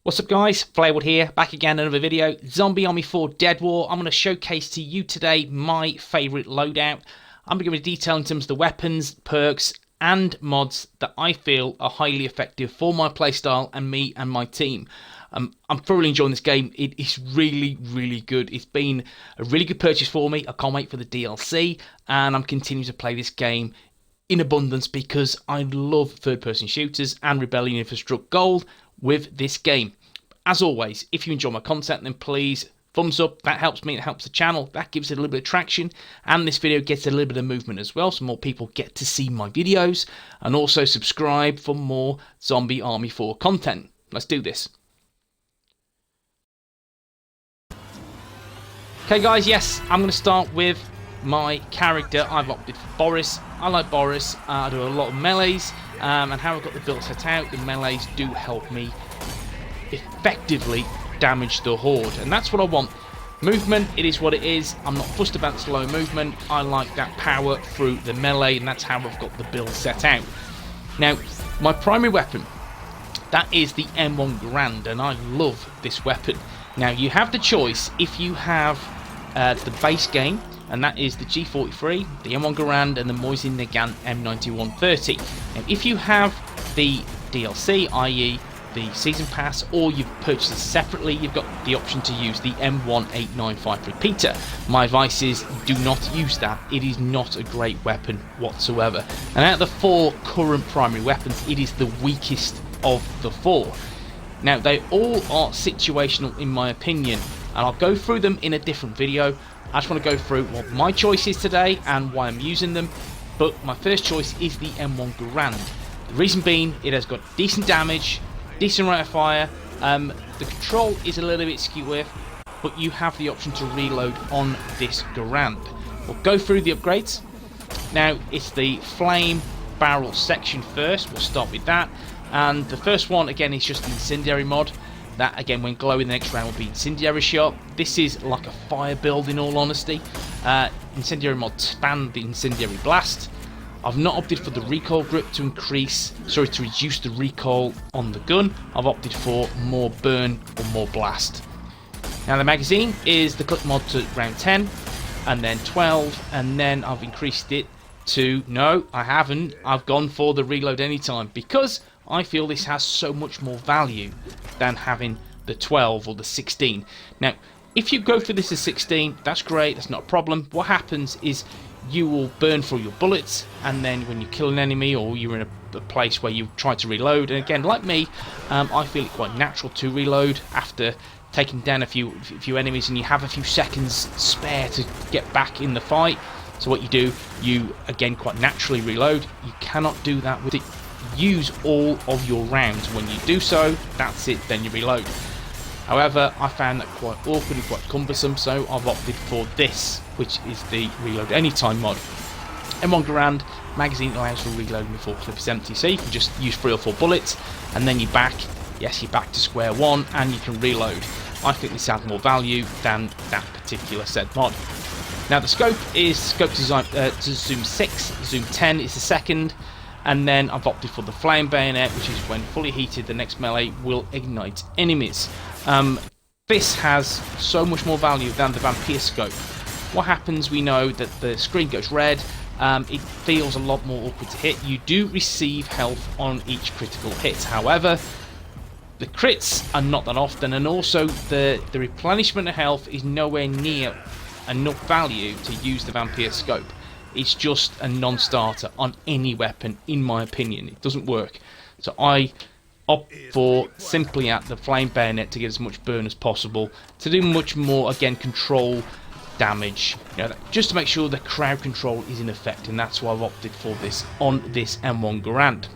What's up guys, Flarewood here, back again another video. Zombie Army 4 Dead War. I'm going to showcase to you today my favourite loadout. I'm going to give you detail in terms of the weapons, perks and mods that I feel are highly effective for my playstyle and me and my team. I'm thoroughly enjoying this game. It is really good. It's been a really good purchase for me. I can't wait for the DLC and I'm continuing to play this game in abundance because I love third-person shooters and Rebellion for Struck Gold with this game. As always, if you enjoy my content, then please thumbs up. That helps me, it helps the channel, that gives it a little bit of traction, and this video gets a little bit of movement as well, so more people get to see my videos. And also subscribe for more Zombie Army 4 content. Let's do this. Okay guys, yes, I'm going to start with my character. I've opted for Boris. I like Boris. I do a lot of melees, and how I've got the build set out, the melees do help me effectively damage the Horde, and that's what I want. Movement, it is what it is. I'm not fussed about slow movement. I like that power through the melee, and that's how I've got the build set out. Now, my primary weapon, that is the M1 Garand, and I love this weapon. Now, you have the choice if you have the base game, and that is the G43, the M1 Garand, and the Mosin Nagant M9130. Now, if you have the DLC, i.e. the Season Pass, or you've purchased it separately, you've got the option to use the M1895 repeater. My advice is do not use that. It is not a great weapon whatsoever. And out of the four current primary weapons, it is the weakest of the four. Now, they all are situational in my opinion, and I'll go through them in a different video. I just want to go through what my choice is today and why I'm using them. But my first choice is the M1 Garand. The reason being, it has got decent damage, decent rate of fire. The control is a little bit skew, but you have the option to reload on this Garand. We'll go through the upgrades. Now, it's the flame barrel section first. We'll start with that. And the first one, again, is just the incendiary mod. That, again, when glowing, the next round will be incendiary shot. This is like a fire build, in all honesty. Incendiary mod span the incendiary blast. I've not opted for the recoil grip to reduce the recoil on the gun. I've opted for more burn or more blast. Now, the magazine is the clip mod to round 10, and then 12, and then I've increased it to, no, I haven't. I've gone for the reload anytime because I feel this has so much more value than having the 12 or the 16. Now, if you go for this as 16, that's great, that's not a problem. What happens is you will burn through your bullets, and then when you kill an enemy or you're in a place where you try to reload, and again, like me, I feel it quite natural to reload after taking down a few enemies, and you have a few seconds spare to get back in the fight. So what you do, you again quite naturally reload. You cannot do that with it. Use all of your rounds. When you do so, that's it, then you reload. However, I found that quite awkward and quite cumbersome, so I've opted for this, which is the reload anytime mod. M1 Garand magazine allows for reloading before clip is empty, so you can just use 3 or 4 bullets and then you're back. Yes, you're back to square one and you can reload. I think this adds more value than that particular said mod. Now, the scope is scope designed to zoom 6, zoom 10 is the second, and then I've opted for the flame bayonet, which is when fully heated, the next melee will ignite enemies. This has so much more value than the vampire scope. What happens, we know that the screen goes red, it feels a lot more awkward to hit. You do receive health on each critical hit, however, the crits are not that often, and also the replenishment of health is nowhere near enough value to use the vampire scope. It's just a non-starter on any weapon, in my opinion. It doesn't work. So I opt for simply at the flame bayonet to get as much burn as possible, to do much more, again, control damage, just to make sure the crowd control is in effect, and that's why I've opted for this on this M1 Garand.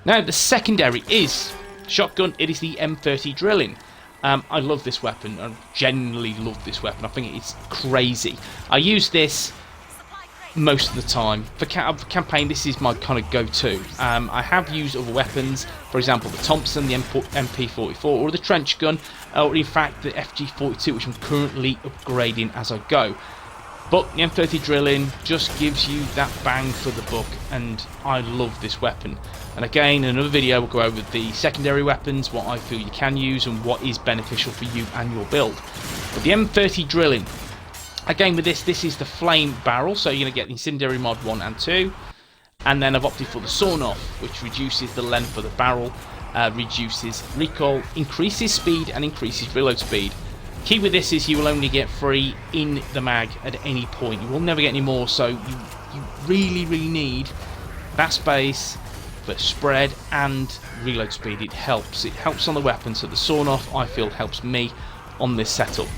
Now, the secondary is shotgun. It is the M30 drilling. I love this weapon. I genuinely love this weapon. I think it's crazy. I use this most of the time. For campaign, this is my kind of go-to. I have used other weapons, for example the Thompson, the MP44, or the trench gun, or in fact the FG42, which I'm currently upgrading as I go. But the M30 drilling just gives you that bang for the buck, and I love this weapon. And again, in another video we'll go over the secondary weapons, what I feel you can use and what is beneficial for you and your build. But the M30 drilling, again with this is the flame barrel, so you're going to get the incendiary mod 1 and 2. And then I've opted for the sawn-off, which reduces the length of the barrel, reduces recoil, increases speed and increases reload speed. Key with this is you will only get 3 in the mag at any point. You will never get any more, so you really need that space for spread and reload speed. It helps on the weapon, so the sawn-off I feel helps me on this setup.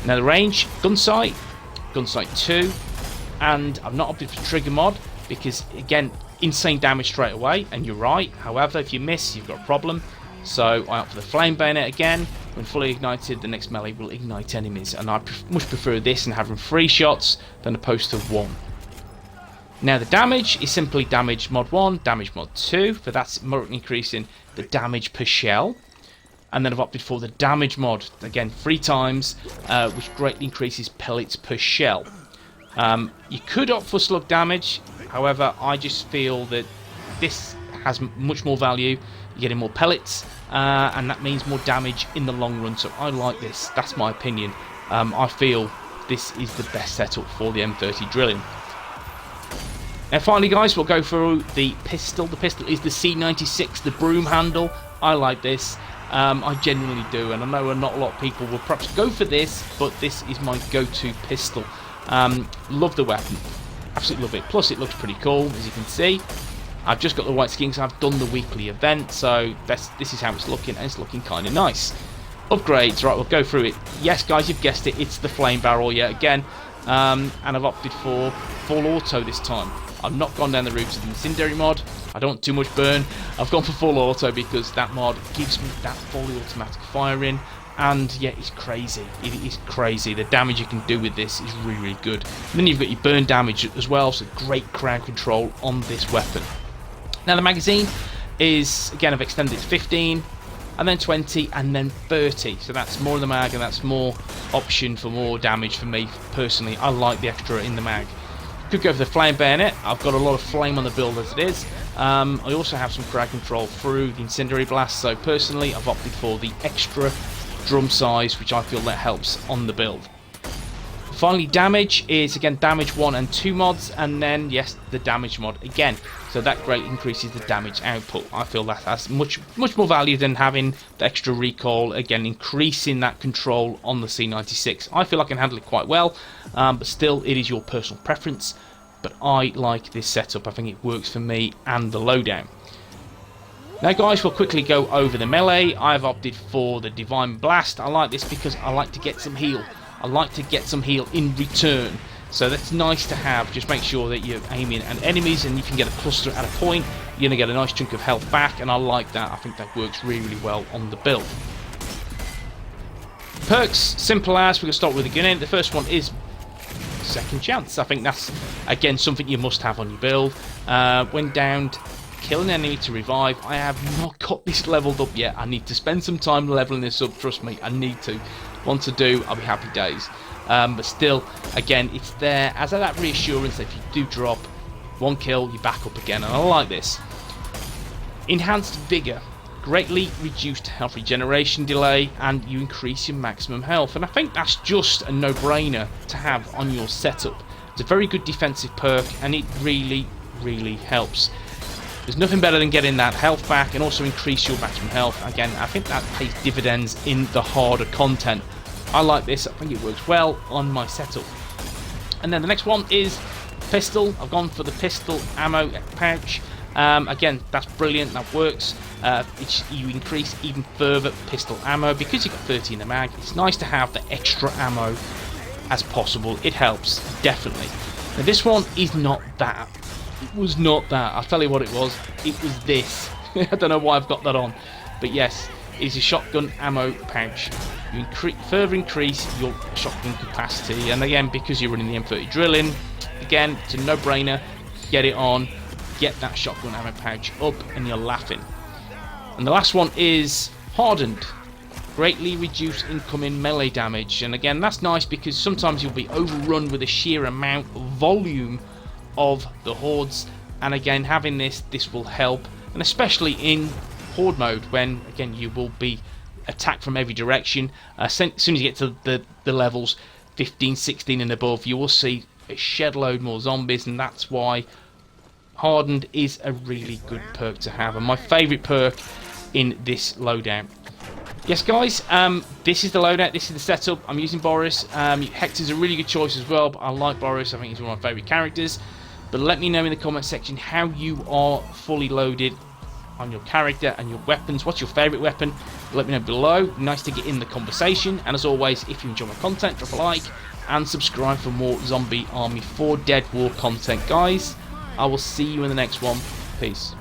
Now the range, gunsight 2, and I've not opted for trigger mod because again, insane damage straight away, and you're right. However, if you miss, you've got a problem. So I opt for the flame bayonet again. When fully ignited, the next melee will ignite enemies, and I much prefer this and having 3 shots than opposed to 1. Now the damage is simply damage mod 1, damage mod 2, for that's increasing the damage per shell. And then I've opted for the damage mod, again 3 times, which greatly increases pellets per shell. You could opt for slug damage, however I just feel that this has much more value. You're getting more pellets, and that means more damage in the long run, so I like this. That's my opinion. I feel this is the best setup for the M30 drilling. Now finally guys, we'll go through the pistol. The pistol is the C96, the broom handle. I like this. I genuinely do, and I know not a lot of people will perhaps go for this, but this is my go-to pistol. Love the weapon, absolutely love it. Plus it looks pretty cool, as you can see. I've just got the white skin because I've done the weekly event, so this is how it's looking, and it's looking kind of nice. Upgrades, right, we'll go through it. Yes guys, you've guessed it, it's the flame barrel yet again, and I've opted for full auto this time. I've not gone down the route of the incendiary mod. I don't want too much burn. I've gone for full auto because that mod gives me that fully automatic firing, and yeah, it's crazy. It is crazy. The damage you can do with this is really good. And then you've got your burn damage as well, so great crowd control on this weapon. Now the magazine is, again, I've extended it to 15, and then 20, and then 30. So that's more in the mag, and that's more option for more damage for me personally. I like the extra in the mag. Could go for the flame bayonet. I've got a lot of flame on the build as it is. I also have some crowd control through the incendiary blast, so personally I've opted for the extra drum size, which I feel that helps on the build. Finally, damage is again damage 1 and 2 mods, and then yes, the damage mod again. So that greatly increases the damage output. I feel that has much more value than having the extra recoil, again increasing that control on the C96. I feel I can handle it quite well, but still it is your personal preference. But I like this setup. I think it works for me and the loadout. Now guys, we'll quickly go over the melee. I've opted for the Divine Blast. I like this because I like to get some heal. I like to get some heal in return. So that's nice to have. Just make sure that you're aiming at enemies and you can get a cluster at a point. You're going to get a nice chunk of health back, and I like that. I think that works really well on the build. Perks, simple as. We're going to start with the gun. The first one is Second Chance. I think that's, again, something you must have on your build. When downed, kill an enemy to revive. I have not got this leveled up yet. I need to spend some time leveling this up. Trust me, I need to. Once I do, I'll be happy days. But still, again, it's there as that reassurance that if you do drop one kill, you back up again, and I like this. Enhanced Vigor, greatly reduced health regeneration delay, and you increase your maximum health, and I think that's just a no-brainer to have on your setup. It's a very good defensive perk, and it really helps. There's nothing better than getting that health back and also increase your maximum health. Again, I think that pays dividends in the harder content. I like this. I think it works well on my setup. And then the next one is pistol. I've gone for the pistol ammo pouch. Again, that's brilliant. That works. You increase even further pistol ammo because you've got 30 in the mag. It's nice to have the extra ammo as possible. It helps, definitely. Now this one is not that. It was not that. I'll tell you what it was. It was this. I don't know why I've got that on. But yes, it's a shotgun ammo pouch. You further increase your shotgun capacity. And again, because you're running the M30 drilling, again, it's a no-brainer. Get it on. Get that shotgun ammo pouch up and you're laughing. And the last one is Hardened. greatly reduce incoming melee damage. And again, that's nice because sometimes you'll be overrun with the sheer amount of volume of the hordes, and again, having this will help, and especially in horde mode when again you will be attacked from every direction. As soon as you get to the levels 15, 16 and above, you will see a shed load more zombies, and that's why Hardened is a really good perk to have, and my favourite perk in this loadout. Yes guys, this is the loadout, this is the setup. I'm using Boris. Hector's a really good choice as well, but I like Boris. I think he's one of my favourite characters. But let me know in the comment section how you are fully loaded on your character and your weapons. What's your favourite weapon? Let me know below. Nice to get in the conversation. And as always, if you enjoy my content, drop a like and subscribe for more Zombie Army 4 Dead War content. Guys, I will see you in the next one. Peace.